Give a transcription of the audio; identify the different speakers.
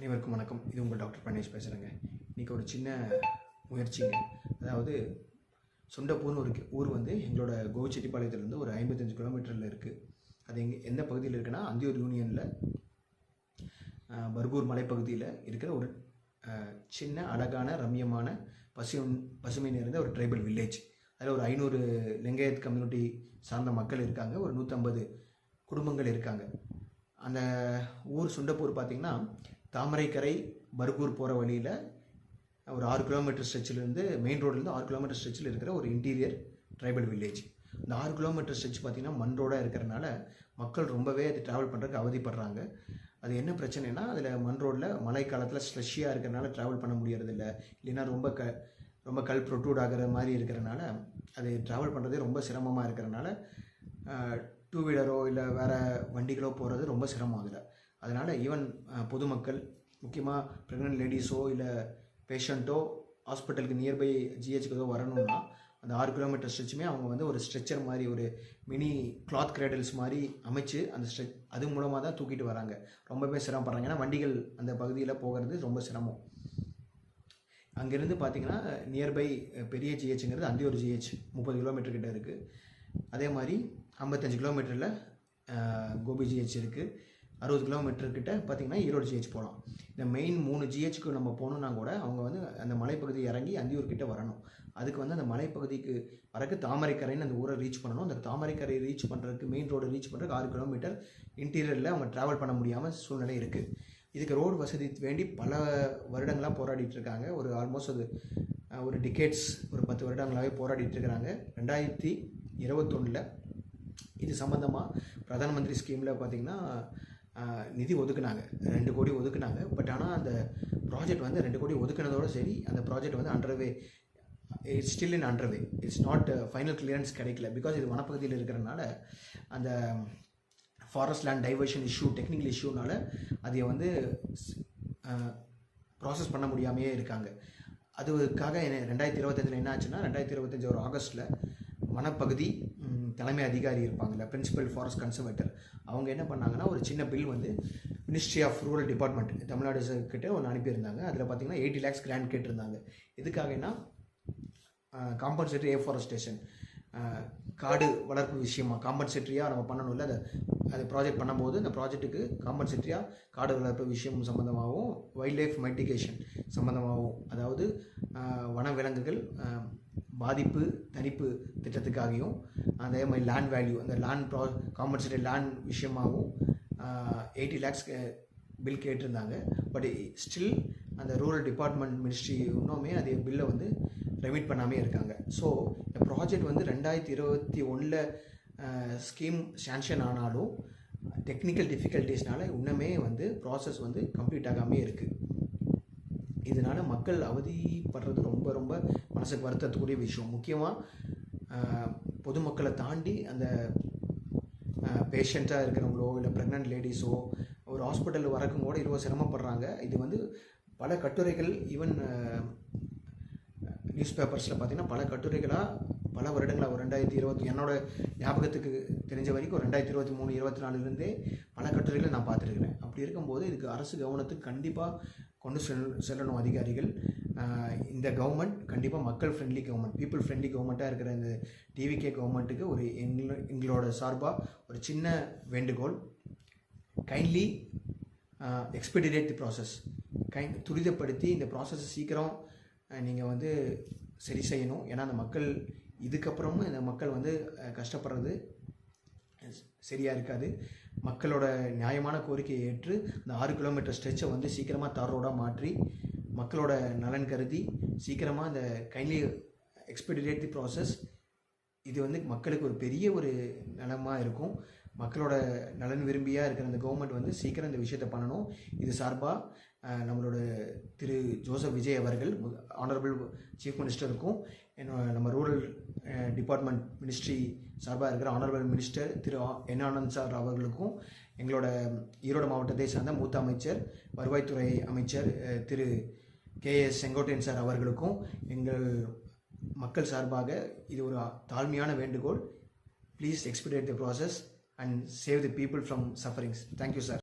Speaker 1: அனைவருக்கும் வணக்கம். இது உங்கள் டாக்டர் பனேஷ் பேசுகிறேங்க. இன்றைக்கி ஒரு சின்ன முயற்சிங்க. அதாவது சுண்டப்பூர்னு ஒரு ஊர் வந்து எங்களோட கோவிச்செட்டிப்பாளையத்துலேருந்து ஒரு 55 கிலோமீட்டரில் இருக்குது. அது எந்த பகுதியில் இருக்குன்னா, அந்தியூர் யூனியனில் பர்கூர் மலைப்பகுதியில் இருக்கிற ஒரு சின்ன அழகான ரம்யமான பசுமை நிறைந்த ஒரு ட்ரைபல் வில்லேஜ். அதில் ஒரு 500 லிங்காயத் கம்யூனிட்டி சார்ந்த மக்கள் இருக்காங்க. ஒரு 150 குடும்பங்கள் இருக்காங்க. அந்த ஊர் சுண்டப்பூர் பார்த்திங்கன்னா, தாமரைக்கரை பர்கூர் போகிற வழியில் ஒரு 6 கிலோமீட்டர் ஸ்ட்ரெச்சிலேருந்து மெயின் ரோட்லேருந்து 6 கிலோமீட்டர் ஸ்ட்ரெச்சில் இருக்கிற ஒரு இன்டீரியர் ட்ரைபல் வில்லேஜ். அந்த 6 கிலோமீட்டர் ஸ்ட்ரெச் பார்த்திங்கன்னா மண் ரோடாக இருக்கிறனால மக்கள் ரொம்பவே அது ட்ராவல் பண்ணுறதுக்கு அவதிப்படுறாங்க. அது என்ன பிரச்சனைனா, அதில் மண் ரோடில் மழை காலத்தில் ஸ்லஷியாக இருக்கிறனால ட்ராவல் பண்ண முடியறதில்ல. இல்லைன்னா ரொம்ப கல் ப்ரொட்ரூட் ஆகிற மாதிரி இருக்கிறனால அது ட்ராவல் பண்ணுறதே ரொம்ப சிரமமாக இருக்கிறனால டூ வீலரோ இல்லை வேறு வண்டிகளோ போகிறது ரொம்ப சிரமம் ஆகுது. அதனால் ஈவன் பொதுமக்கள், முக்கியமாக ப்ரெக்னென்ட் லேடிஸோ இல்லை பேஷண்ட்டோ ஹாஸ்பிட்டலுக்கு நியர்பை ஜிஹெச்சுக்கு ஏதோ வரணும்னா அந்த 6 கிலோமீட்டர் ஸ்ட்ரெச்சுமே அவங்க வந்து ஒரு ஸ்ட்ரெச்சர் மாதிரி, ஒரு மினி கிளாத் கிரேடல்ஸ் மாதிரி அமைச்சு அந்த அது மூலமாக தான் தூக்கிட்டு வராங்க. ரொம்பவே சிரமப்படுறாங்க. ஏன்னா வண்டிகள் அந்த பகுதியில் போகிறது ரொம்ப சிரமம். அங்கேருந்து பார்த்திங்கன்னா நியர்பை பெரிய ஜிஹெச்சுங்கிறது அந்தியூர் ஜிஹெச் 30 கிலோமீட்டர் கிட்ட இருக்குது. அதே மாதிரி 55 கிலோமீட்டரில் கோபி ஜிஹெச் இருக்குது. 60 கிலோமீட்டர்கிட்ட பார்த்திங்கன்னா ஈரோடு ஜிஹெச் போகலாம். இந்த மெயின் 3 ஜிஹெச்சுக்கு நம்ம போகணுன்னா கூட அவங்க வந்து அந்த மலைப்பகுதி இறங்கி அந்தியூர்கிட்ட வரணும். அதுக்கு வந்து அந்த மலைப்பகுதிக்கு வரக்கு தாமரைக்கரைன்னு அந்த ஊரை ரீச் பண்ணணும். அந்த தாமரைக்கரை ரீச் பண்ணுறதுக்கு, மெயின் ரோடு ரீச் பண்ணுறதுக்கு 6 கிலோமீட்டர் இன்டீரியரில் அவங்க ட்ராவல் பண்ண முடியாமல் சூழ்நிலை இருக்குது. இதுக்கு ரோடு வசதி வேண்டி பல வருடங்களாக போராடிட்டு இருக்காங்க. ஒரு ஆல்மோஸ்ட் ஒரு டிகேட்ஸ், ஒரு 10 வருடங்களாகவே போராடிட்டு இருக்கிறாங்க. 2021 இது சம்மந்தமாக பிரதான் மந்திரி ஸ்கீமில் பார்த்திங்கன்னா நிதி ஒதுக்குனாங்க, 2 கோடி ஒதுக்குனாங்க. பட் ஆனால் அந்த ப்ராஜெக்ட் வந்து 2 கோடி ஒதுக்குனதோடு சரி, அந்த ப்ராஜெக்ட் வந்து underway, it's still in underway, it's not final clearance கிடைக்கல. பிகாஸ் இது வனப்பகுதியில் இருக்கிறனால அந்த forest land diversion issue, technical இஷ்யூனால அதை வந்து ப்ராசஸ் பண்ண முடியாமையே இருக்காங்க. அதுக்காக 2025 என்ன ஆச்சுன்னா, 2025 ஒரு ஆகஸ்ட்டில் வனப்பகுதி தலைமை அதிகாரி இருப்பாங்கள்ல, பிரின்சிபல் ஃபாரஸ்ட் கன்சர்வேட்டர், அவங்க என்ன பண்ணாங்கன்னா ஒரு சின்ன பில் வந்து ministry of rural department Tamil Nadu கிட்டே ஒன்று அனுப்பியிருந்தாங்க. அதில் பார்த்திங்கன்னா 80 lakhs கிராண்ட் கேட்டிருந்தாங்க. எதுக்காகனா காம்பன்சேட்டரி ஏஃபாரஸ்டேஷன், காடு வளர்ப்பு விஷயமா காம்பன்சேட்டரியாக நம்ம பண்ணணும்ல. அது ப்ராஜெக்ட் பண்ணும்போது அந்த ப்ராஜெக்ட்டுக்கு காம்பன்சேட்டரியாக காடு வளர்ப்பு விஷயம் சம்மந்தமாகவும், வைல்ட் லைஃப் மைட்டிகேஷன் சம்மந்தமாகவும், அதாவது வனவிலங்குகள் பாதிப்பு தணிப்பு திட்டத்துக்காகவும், அதே மாதிரி லேண்ட் வேல்யூ, அந்த லேண்ட் காம்பன்சேட்டரி லேண்ட் விஷயமாகவும் 80 lakhs பில் கேட்டிருந்தாங்க. பட் ஸ்டில் அந்த ரூரல் டிபார்ட்மெண்ட் மினிஸ்ட்ரி இன்னுமே அதே பில்லை வந்து ரெமிட் பண்ணாமே இருக்காங்க. ஸோ இந்த ப்ராஜெக்ட் வந்து 2021 ஸ்கீம் சேங்ஷன் ஆனாலும் டெக்னிக்கல் டிஃபிகல்ட்டிஸ்னால இன்னுமே வந்து ப்ராசஸ் வந்து கம்ப்ளீட் ஆகாமே இருக்குது. இதனால் மக்கள் அவதிப்படுறது ரொம்ப ரொம்ப மனசுக்கு வருத்தக்கூடிய விஷயம். முக்கியமாக பொதுமக்களை தாண்டி அந்த பேஷண்ட்டாக இருக்கிறவங்களோ இல்லை ப்ரெக்னென்ட் லேடிஸோ ஒரு ஹாஸ்பிட்டலில் வரக்கும் கூட இவ்வளோ சிரமப்படுறாங்க. இது வந்து பல கட்டுரைகள், ஈவன் நியூஸ் பேப்பர்ஸில் பார்த்திங்கன்னா பல கட்டுரைகளாக பல வருடங்களாக, ஒரு 2020 என்னோட ஞாபகத்துக்கு தெரிஞ்ச வரைக்கும் ஒரு 2023 24 பல கட்டுரைகளை நான் பார்த்துருக்கிறேன். அப்படி இருக்கும்போது இதுக்கு அரசு கவனத்துக்கு கண்டிப்பாக கொண்டு செல்லணும் அதிகாரிகள். இந்த கவர்மெண்ட் கண்டிப்பாக மக்கள் ஃப்ரெண்ட்லி கவர்மெண்ட், பீப்புள் ஃப்ரெண்ட்லி கவர்மெண்ட்டாக இருக்கிற இந்த டிவிகே கவர்மெண்ட்டுக்கு ஒரு எங்களோட சார்பாக ஒரு சின்ன வேண்டுகோள். கைண்ட்லி எக்ஸ்பெடிடேட் தி ப்ராசஸ், துரிதப்படுத்தி இந்த ப்ராசஸை சீக்கிரம் நீங்கள் வந்து சரி செய்யணும். ஏன்னா அந்த மக்கள் இதுக்கப்புறமும் இந்த மக்கள் வந்து கஷ்டப்படுறது சரியாக இருக்காது. மக்களோட நியாயமான கோரிக்கையை ஏற்று அந்த 6 கிலோமீட்டர் ஸ்ட்ரெச்சை வந்து சீக்கிரமாக தார் ரோடாக மாற்றி மக்களோட நலன் கருதி சீக்கிரமாக அந்த கைண்ட்லி எக்ஸ்பெடிடேட் தி ப்ராசஸ், இது வந்து மக்களுக்கு ஒரு பெரிய ஒரு நலமாக இருக்கும். மக்களோட நலன் விரும்பியாக இருக்கிற அந்த கவர்மெண்ட் வந்து சீக்கிரம் இந்த விஷயத்தை பண்ணணும். இது சார்பாக நம்மளோட திரு ஜோசப் விஜய் அவர்கள், ஆனரபிள் சீஃப் மினிஸ்டருக்கும், நம்ம ரூரல் டிபார்ட்மெண்ட் மினிஸ்ட்ரி சார்பாக இருக்கிற ஆனரபிள் மினிஸ்டர் திரு என் ஆனந்த் சார் அவர்களுக்கும், எங்களோட ஈரோடு மாவட்டத்தை சார்ந்த மூத்த அமைச்சர், வருவாய்த்துறை அமைச்சர் திரு KS செங்கோட்டையன் சார் அவர்களுக்கும் எங்கள் மக்கள் சார்பாக இது ஒரு தாழ்மையான வேண்டுகோள். Please expedite the process and save the people from sufferings. Thank you, sir.